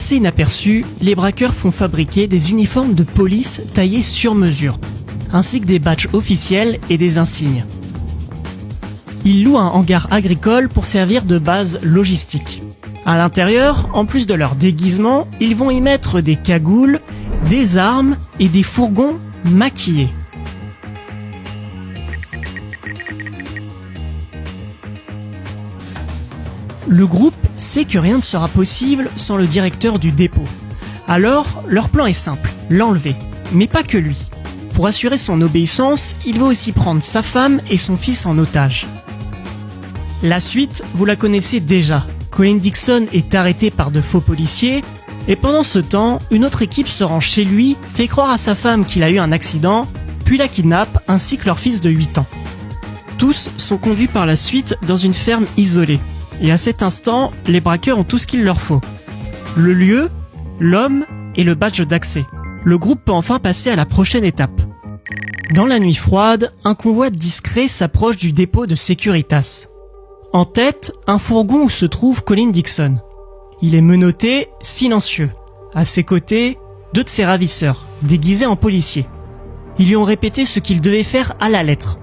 Passés inaperçus, les braqueurs font fabriquer des uniformes de police taillés sur mesure, ainsi que des badges officiels et des insignes. Ils louent un hangar agricole pour servir de base logistique. À l'intérieur, en plus de leur déguisement, ils vont y mettre des cagoules, des armes et des fourgons maquillés. Le groupe sait que rien ne sera possible sans le directeur du dépôt. Alors, leur plan est simple, l'enlever. Mais pas que lui. Pour assurer son obéissance, il va aussi prendre sa femme et son fils en otage. La suite, vous la connaissez déjà. Colin Dixon est arrêté par de faux policiers, et pendant ce temps, une autre équipe se rend chez lui, fait croire à sa femme qu'il a eu un accident, puis la kidnappe, ainsi que leur fils de 8 ans. Tous sont conduits par la suite dans une ferme isolée. Et à cet instant, les braqueurs ont tout ce qu'il leur faut. Le lieu, l'homme et le badge d'accès. Le groupe peut enfin passer à la prochaine étape. Dans la nuit froide, un convoi discret s'approche du dépôt de Securitas. En tête, un fourgon où se trouve Colin Dixon. Il est menotté, silencieux. À ses côtés, 2 de ses ravisseurs, déguisés en policiers. Ils lui ont répété ce qu'il devait faire à la lettre.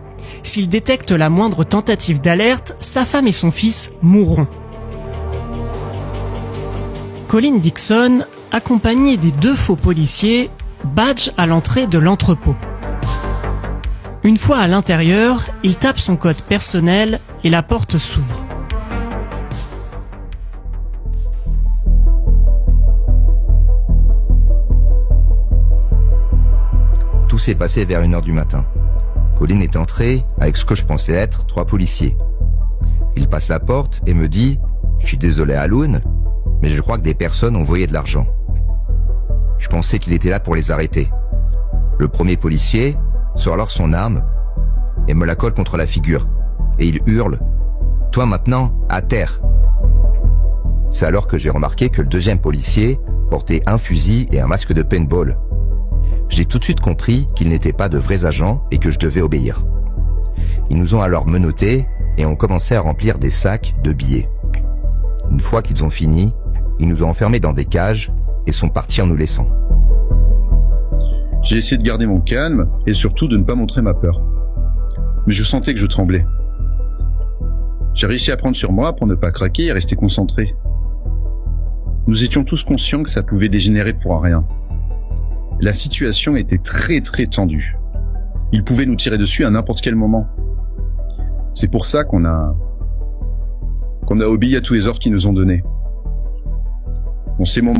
S'il détecte la moindre tentative d'alerte, sa femme et son fils mourront. Colin Dixon, accompagné des 2 faux policiers, badge à l'entrée de l'entrepôt. Une fois à l'intérieur, il tape son code personnel et la porte s'ouvre. Tout s'est passé vers 1h du matin. Colin est entré avec ce que je pensais être 3 policiers. Il passe la porte et me dit « Je suis désolé Alun, mais je crois que des personnes ont volé de l'argent. » Je pensais qu'il était là pour les arrêter. Le premier policier sort alors son arme et me la colle contre la figure. Et il hurle « Toi maintenant, à terre !» C'est alors que j'ai remarqué que le deuxième policier portait un fusil et un masque de paintball. J'ai tout de suite compris qu'ils n'étaient pas de vrais agents et que je devais obéir. Ils nous ont alors menottés et ont commencé à remplir des sacs de billets. Une fois qu'ils ont fini, ils nous ont enfermés dans des cages et sont partis en nous laissant. J'ai essayé de garder mon calme et surtout de ne pas montrer ma peur. Mais je sentais que je tremblais. J'ai réussi à prendre sur moi pour ne pas craquer et rester concentré. Nous étions tous conscients que ça pouvait dégénérer pour un rien. La situation était très tendue. Ils pouvaient nous tirer dessus à n'importe quel moment. C'est pour ça qu'on a obéi à tous les ordres qu'ils nous ont donnés. Bon, ces moments